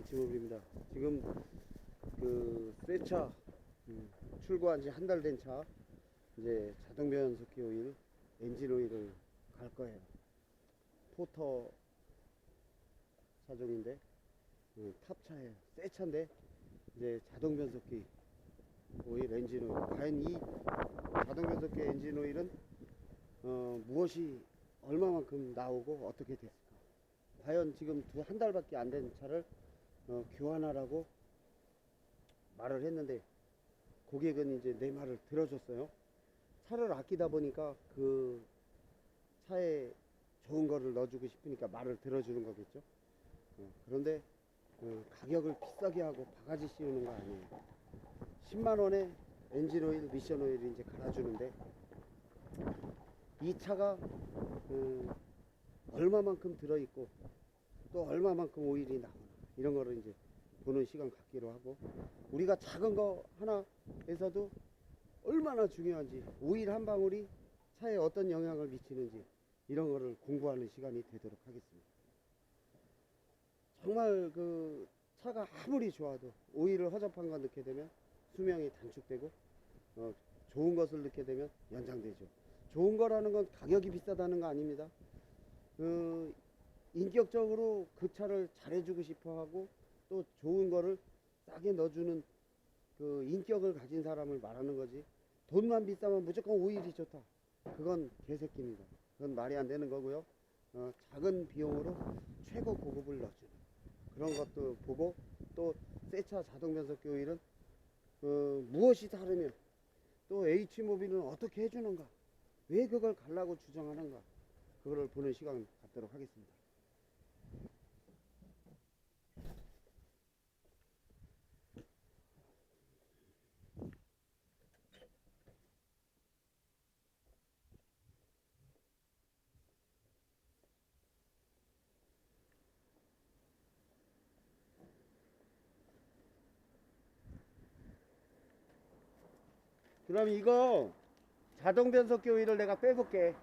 H모빌입니다. 지금 그 새 차 출고한 지 한 달 된 차 이제 자동 변속기 오일, 엔진 오일을 갈 거예요. 포터 차종인데 탑차예요. 새 차인데 이제 자동 변속기 오일, 엔진 오일. 과연 이 자동 변속기 엔진 오일은 무엇이 얼마만큼 나오고 어떻게 됐을까? 과연 지금 한 달밖에 안 된 차를 교환하라고 말을 했는데 고객은 이제 내 말을 들어줬어요. 차를 아끼다 보니까 그 차에 좋은 거를 넣어주고 싶으니까 말을 들어주는 거겠죠. 그런데 가격을 비싸게 하고 바가지 씌우는 거 아니에요. 10만원에 엔진 오일, 미션 오일을 이제 갈아주는데 이 차가 얼마만큼 들어있고 또 얼마만큼 오일이 나오나 이런 거를 이제 보는 시간 갖기로 하고, 우리가 작은 거 하나에서도 얼마나 중요한지, 오일 한 방울이 차에 어떤 영향을 미치는지 이런 거를 공부하는 시간이 되도록 하겠습니다. 정말 그 차가 아무리 좋아도 오일을 허접한 거 넣게 되면 수명이 단축되고 좋은 것을 넣게 되면 연장되죠. 좋은 거라는 건 가격이 비싸다는 거 아닙니다. 인격적으로 그 차를 잘해주고 싶어 하고 또 좋은 거를 싸게 넣어주는 그 인격을 가진 사람을 말하는 거지, 돈만 비싸면 무조건 오일이 좋다, 그건 개새끼입니다. 그건 말이 안 되는 거고요. 작은 비용으로 최고 고급을 넣어주는 그런 것도 보고, 또 새 차 자동 변속기 오일은 무엇이 다르며 또 H모빌은 어떻게 해주는가, 왜 그걸 갈라고 주장하는가, 그거를 보는 시간 갖도록 하겠습니다. 그럼 이거 자동 변속기 오일을 내가 빼볼게.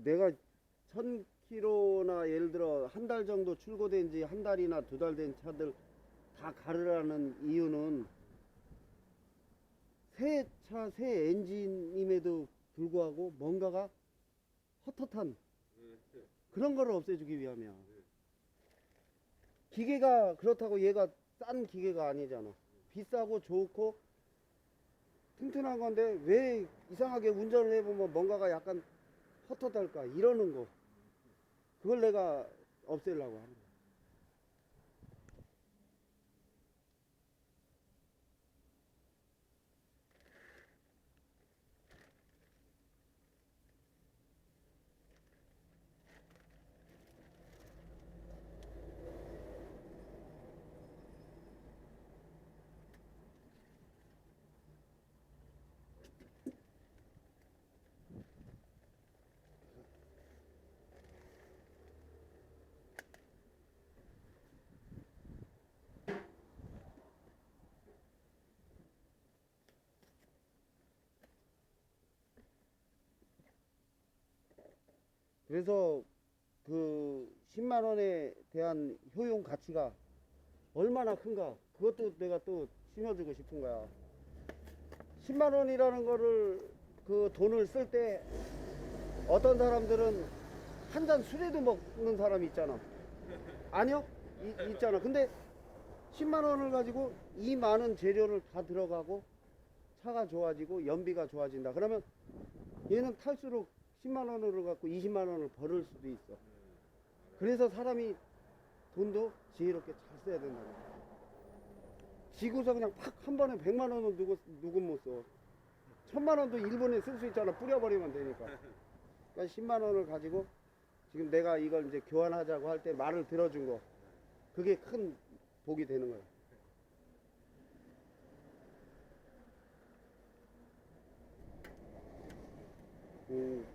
내가 1000km나 예를 들어 한 달 정도 출고된 지 한 달이나 두 달 된 차들 다 가르라는 이유는, 새 차, 새 엔진임에도 불구하고 뭔가가 헛헛한 그런 거를 없애주기 위함이야. 기계가 그렇다고 얘가 싼 기계가 아니잖아. 비싸고 좋고 튼튼한 건데 왜 이상하게 운전을 해보면 뭔가가 약간 헛헛할까 이러는 거, 그걸 내가 없애려고 하는 거야. 그래서 그 10만원에 대한 효용 가치가 얼마나 큰가, 그것도 내가 또 심어주고 싶은 거야. 10만 원이라는 거를 그 돈을 쓸 때 어떤 사람들은 한 잔 술에도 먹는 사람이 있잖아. 아니요? 있잖아. 근데 10만 원을 가지고 이 많은 재료를 다 들어가고 차가 좋아지고 연비가 좋아진다. 그러면 얘는 탈수록 10만 원으로 갖고 20만 원을 벌을 수도 있어. 그래서 사람이 돈도 지혜롭게 잘 써야 된다는 거야. 지구서 그냥 팍 한 번에 100만 원은 누구 못 써. 1000만 원도 1분에 쓸 수 있잖아. 뿌려버리면 되니까. 그러니까 10만 원을 가지고 지금 내가 이걸 이제 교환하자고 할 때 말을 들어준 거. 그게 큰 복이 되는 거야.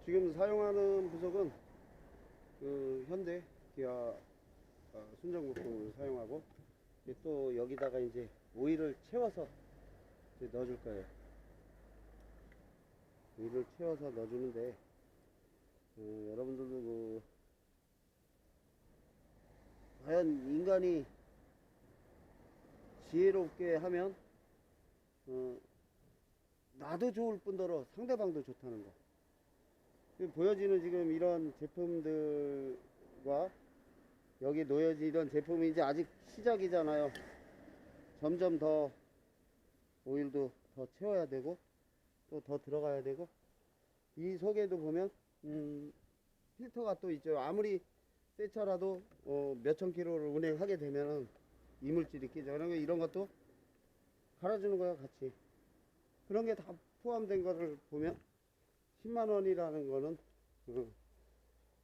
지금 사용하는 부속은 그 현대 기아 순정부품을 사용하고 또 여기다가 이제 오일을 채워서 이제 넣어줄 거예요. 오일을 채워서 넣어주는데 여러분들도 그 과연 인간이 지혜롭게 하면 나도 좋을 뿐더러 상대방도 좋다는 거. 보여지는 지금 이런 제품들과 여기 놓여지던 제품이 이제 아직 시작이잖아요. 점점 더 오일도 더 채워야 되고 또 더 들어가야 되고 이 속에도 보면 필터가 또 있죠. 아무리 새 차라도 몇천 킬로를 운행하게 되면 이물질이 끼죠. 그러면 이런 것도 갈아주는 거야 같이. 그런 게 다 포함된 거를 보면 10만 원이라는 거는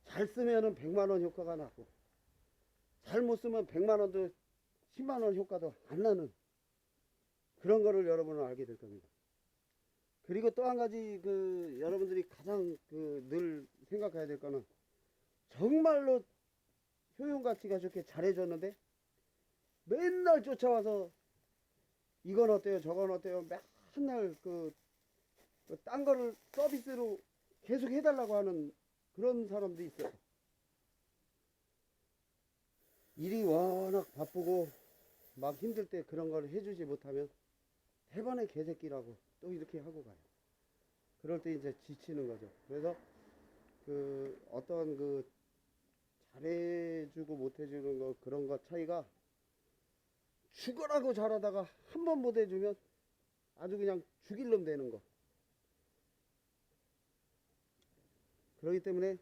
잘 쓰면은 100만 원 효과가 나고 잘못 쓰면 100만 원도 10만 원 효과도 안 나는 그런 거를 여러분은 알게 될 겁니다. 그리고 또 한 가지 그 여러분들이 가장 그 늘 생각해야 될 거는 정말로 효용 가치가 좋게 잘해줬는데 맨날 쫓아와서 이건 어때요 저건 어때요 맨날 딴 거를 서비스로 계속 해달라고 하는 그런 사람도 있어요. 일이 워낙 바쁘고 막 힘들 때 그런 걸 해주지 못하면 대번에 개새끼라고 또 이렇게 하고 가요. 그럴 때 이제 지치는 거죠. 그래서 그 어떤 그 잘해주고 못해주는 거 그런 거 차이가 죽으라고 잘하다가 한 번 못해주면 아주 그냥 죽일 놈 되는 거. 그렇기 때문에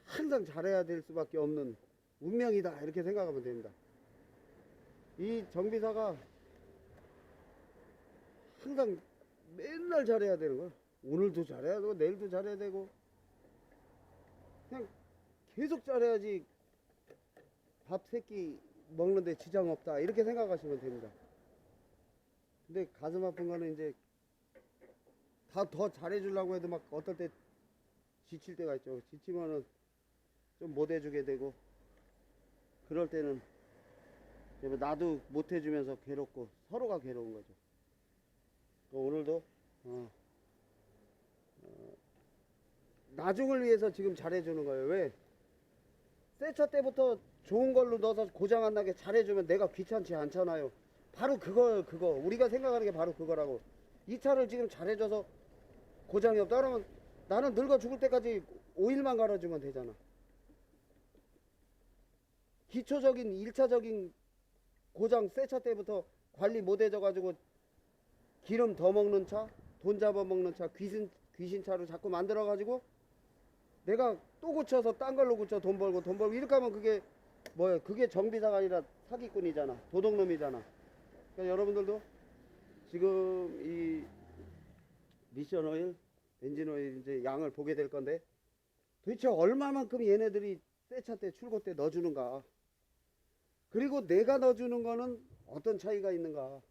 항상 잘해야 될 수밖에 없는 운명이다 이렇게 생각하면 됩니다. 이 정비사가 항상 맨날 잘해야 되는 거야. 오늘도 잘해야 되고 내일도 잘해야 되고 그냥 계속 잘해야지 밥 세 끼 먹는데 지장 없다 이렇게 생각하시면 됩니다. 근데 가슴 아픈 거는 이제 다 더 잘해주려고 해도 막 어떨 때 지칠 때가 있죠. 지치면은 좀 못해주게 되고 그럴 때는 나도 못해주면서 괴롭고 서로가 괴로운 거죠. 오늘도 나중을 위해서 지금 잘해주는 거예요. 왜? 새 차 때부터 좋은 걸로 넣어서 고장 안 나게 잘해주면 내가 귀찮지 않잖아요. 바로 그거 우리가 생각하는 게 바로 그거라고. 이 차를 지금 잘해줘서 고장이 없다 그러면 나는 늙어 죽을 때까지 오일만 갈아주면 되잖아. 기초적인 1차적인 고장 새 차 때부터 관리 못 해줘 가지고 기름 더 먹는 차, 돈 잡아먹는 차, 귀신차로 자꾸 만들어 가지고 내가 또 고쳐서 딴 걸로 고쳐 돈 벌고 이렇게 하면 그게 뭐야? 그게 정비사가 아니라 사기꾼이잖아. 도둑놈이잖아. 그러니까 여러분들도 지금 이 미션 오일, 엔진 오일 이제 양을 보게 될 건데 도대체 얼마만큼 얘네들이 새 차 때 출고 때 넣어주는가? 그리고 내가 넣어주는 거는 어떤 차이가 있는가?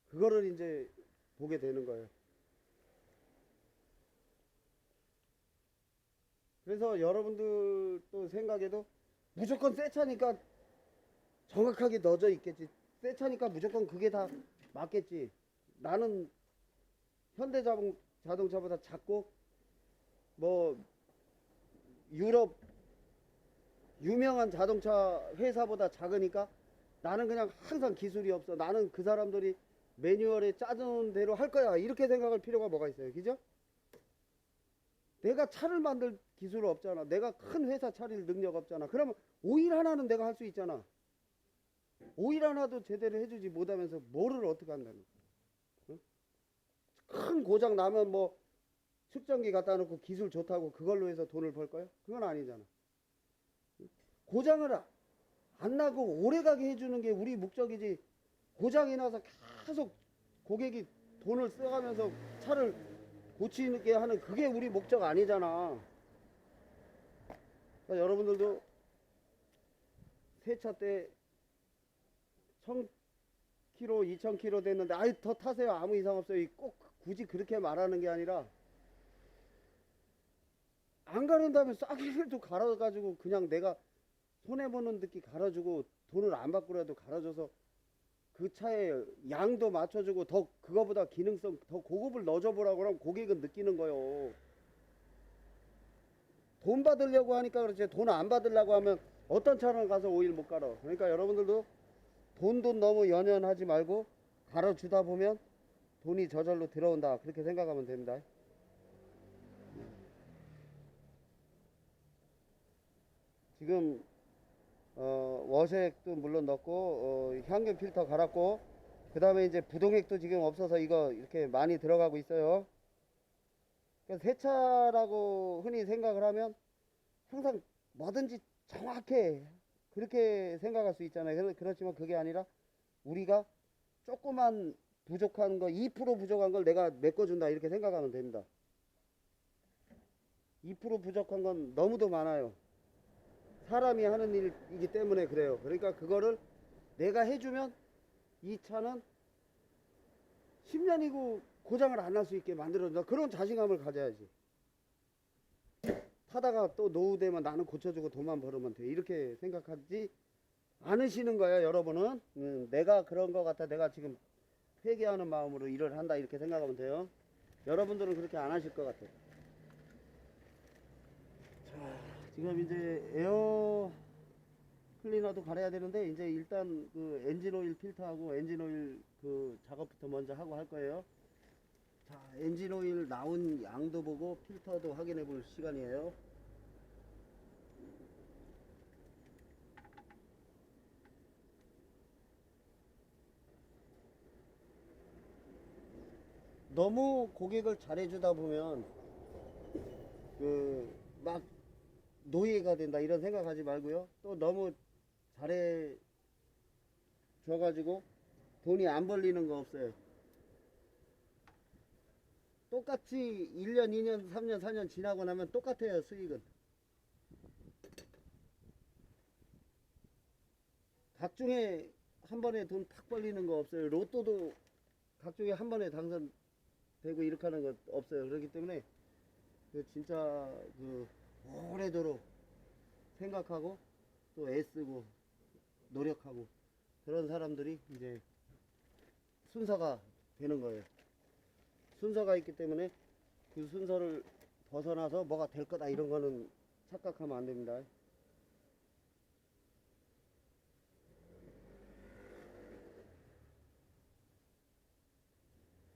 그거를 이제 보게 되는 거예요. 그래서 여러분들 또 생각에도 무조건 새 차니까 정확하게 넣어져 있겠지. 새 차니까 무조건 그게 다 맞겠지. 나는 현대자동차보다 작고 뭐 유럽 유명한 자동차 회사보다 작으니까 나는 그냥 항상 기술이 없어. 나는 그 사람들이 매뉴얼에 짜준 대로 할 거야. 이렇게 생각할 필요가 뭐가 있어요. 그죠? 내가 차를 만들 기술 없잖아. 내가 큰 회사 차릴 능력 없잖아. 그러면 오일 하나는 내가 할 수 있잖아. 오일 하나도 제대로 해주지 못하면서 뭐를 어떻게 한다는 거야. 응? 큰 고장 나면 뭐 측정기 갖다 놓고 기술 좋다고 그걸로 해서 돈을 벌 거야? 그건 아니잖아. 고장을 안 나고 오래가게 해주는 게 우리 목적이지. 고장이 나서 계속 고객이 돈을 써가면서 차를 고치게 하는 그게 우리 목적 아니잖아. 그러니까 여러분들도 세차 때 1000km, 2000km 됐는데 아이 더 타세요. 아무 이상 없어요. 꼭 굳이 그렇게 말하는 게 아니라 안 가는다면 싸게라도 갈아가지고 그냥 내가 손해보는 듯이 갈아주고 돈을 안 받고라도 갈아줘서 그 차에 양도 맞춰주고 더 그거보다 기능성 더 고급을 넣어줘 보라고 그러면 고객은 느끼는 거요. 돈 받으려고 하니까 그렇지 돈 안 받으려고 하면 어떤 차를 가서 오일 못 갈아. 그러니까 여러분들도 돈 너무 연연하지 말고 갈아주다 보면 돈이 저절로 들어온다. 그렇게 생각하면 됩니다. 지금 워색도 물론 넣고 향균 필터 갈았고 그 다음에 이제 부동액도 지금 없어서 이거 이렇게 많이 들어가고 있어요. 그래서 세차라고 흔히 생각을 하면 항상 뭐든지 정확해 그렇게 생각할 수 있잖아요. 그렇지만 그게 아니라 우리가 조그만 부족한 거 2% 부족한 걸 내가 메꿔준다 이렇게 생각하면 됩니다. 2% 부족한 건 너무도 많아요. 사람이 하는 일이기 때문에 그래요. 그러니까 그거를 내가 해주면 이 차는 10년이고 고장을 안 날 수 있게 만들어준다. 그런 자신감을 가져야지. 타다가 또 노후되면 나는 고쳐주고 돈만 벌으면 돼. 이렇게 생각하지 않으시는 거예요, 여러분은. 내가 그런 거 같아. 내가 지금 회개하는 마음으로 일을 한다. 이렇게 생각하면 돼요. 여러분들은 그렇게 안 하실 것 같아요. 자, 지금 이제 에어 클리너도 갈아야 되는데 이제 일단 그 엔진 오일 필터하고 엔진 오일 그 작업부터 먼저 하고 할 거예요. 자, 엔진 오일 나온 양도 보고 필터도 확인해 볼 시간이에요. 너무 고객을 잘해주다 보면 그 막 노예가 된다 이런 생각하지 말고요. 또 너무 잘해 줘가지고 돈이 안 벌리는 거 없어요. 똑같이 1년, 2년, 3년, 4년 지나고 나면 똑같아요, 수익은. 각중에 한 번에 돈 팍 벌리는 거 없어요. 로또도 각중에 한 번에 당선되고 이렇게 하는 거 없어요. 그렇기 때문에 그 진짜 그 오래도록 생각하고 또 애쓰고 노력하고 그런 사람들이 이제 순서가 되는 거예요. 순서가 있기 때문에 그 순서를 벗어나서 뭐가 될 거다 이런 거는 착각하면 안 됩니다.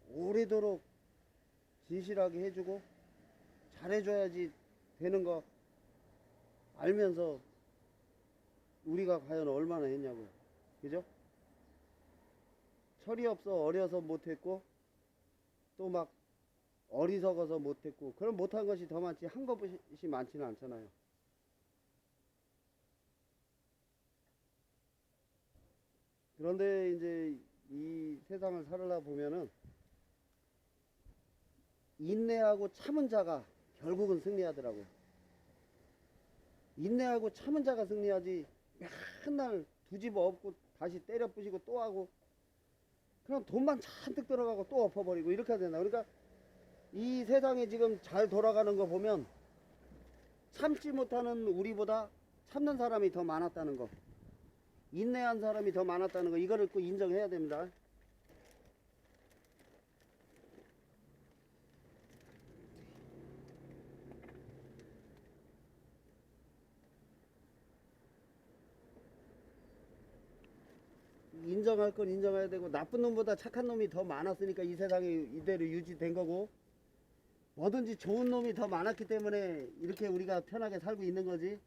오래도록 진실하게 해주고 잘해줘야지 되는 거 알면서 우리가 과연 얼마나 했냐고요. 그죠? 철이 없어 어려서 못했고 또 막 어리석어서 못했고 그럼 못한 것이 더 많지 한 것이 많지는 않잖아요. 그런데 이제 이 세상을 살아다 보면은 인내하고 참은 자가 결국은 승리하더라고요. 인내하고 참은 자가 승리하지 맨날 두집어 엎고 다시 때려 부시고 또 하고 그럼 돈만 잔뜩 들어가고 또 엎어버리고 이렇게 해야 된다. 그러니까 이 세상에 지금 잘 돌아가는 거 보면 참지 못하는 우리보다 참는 사람이 더 많았다는 거, 인내한 사람이 더 많았다는 거, 이거를 꼭 인정해야 됩니다. 인정할 건 인정해야 되고, 나쁜 놈보다 착한 놈이 더 많았으니까 이 세상이 이대로 유지된 거고, 뭐든지 좋은 놈이 더 많았기 때문에 이렇게 우리가 편하게 살고 있는 거지.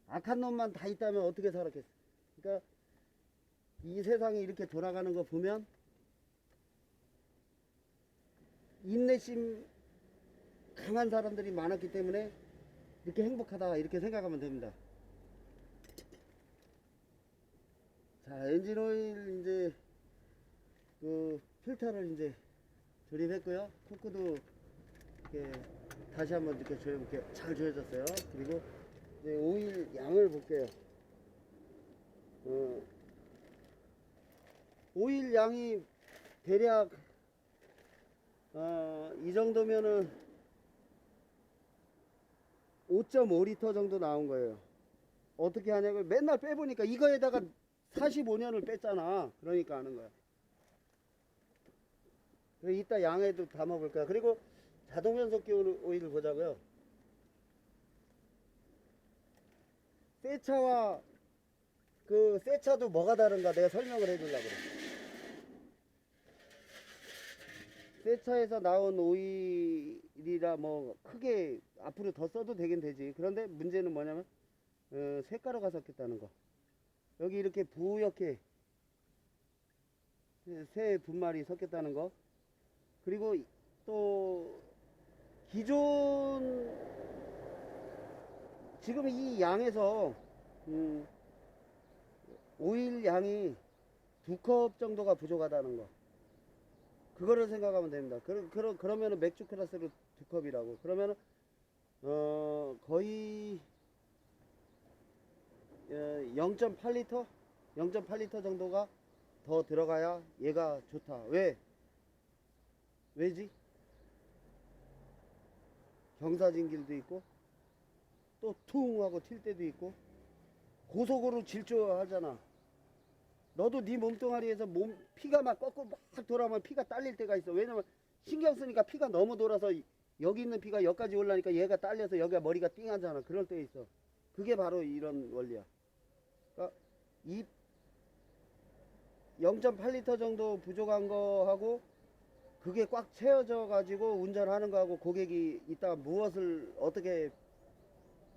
악한 놈만 다 있다면 어떻게 살았겠어. 그러니까 이 세상이 이렇게 돌아가는 거 보면 인내심 강한 사람들이 많았기 때문에 이렇게 행복하다, 이렇게 생각하면 됩니다. 자, 엔진오일 이제 그 필터를 이제 조립했고요. 코크도 이렇게 다시 한번 이렇게 조여볼게요. 잘 조여졌어요. 그리고 이제 오일 양을 볼게요. 오일 양이 대략 이 정도면은 5.5리터 정도 나온 거예요. 어떻게 하냐고 맨날 빼보니까 이거에다가 45년을 뺐잖아. 그러니까 하는 거야. 이따 양에도 담아볼 거야. 그리고 자동 변속기 오일을 보자고요. 새 차와 그 새 차도 뭐가 다른가 내가 설명을 해주려고 그래. 새 차에서 나온 오일이라 뭐 크게 앞으로 더 써도 되긴 되지. 그런데 문제는 뭐냐면 쇳가루가 섞였다는 거. 여기 이렇게 부옇게 새 분말이 섞였다는 거. 그리고 또 기존 지금 이 양에서 오일 양이 2컵 정도가 부족하다는 거. 그거를 생각하면 됩니다. 그러면은 맥주 클래스로 2컵이라고. 그러면은 거의 0.8리터? 0.8리터 정도가 더 들어가야 얘가 좋다. 왜지? 경사진길도 있고, 또 퉁 하고 튈 때도 있고, 고속으로 질주하잖아. 너도 네 몸뚱아리에서 피가 막 거꾸로 막 돌아오면 피가 딸릴 때가 있어. 왜냐면 신경 쓰니까 피가 너무 돌아서 여기 있는 피가 여기까지 올라니까 얘가 딸려서 여기가 머리가 띵하잖아. 그럴 때 있어. 그게 바로 이런 원리야. 그러니까 이 0.8리터 정도 부족한 거하고 그게 꽉 채워져 가지고 운전하는 거하고 고객이 이따 무엇을 어떻게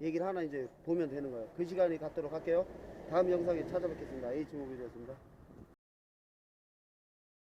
얘기를 하나 이제 보면 되는 거예요. 그 시간이 갖도록 할게요. 다음 영상에 찾아뵙겠습니다. H모빌이었습니다.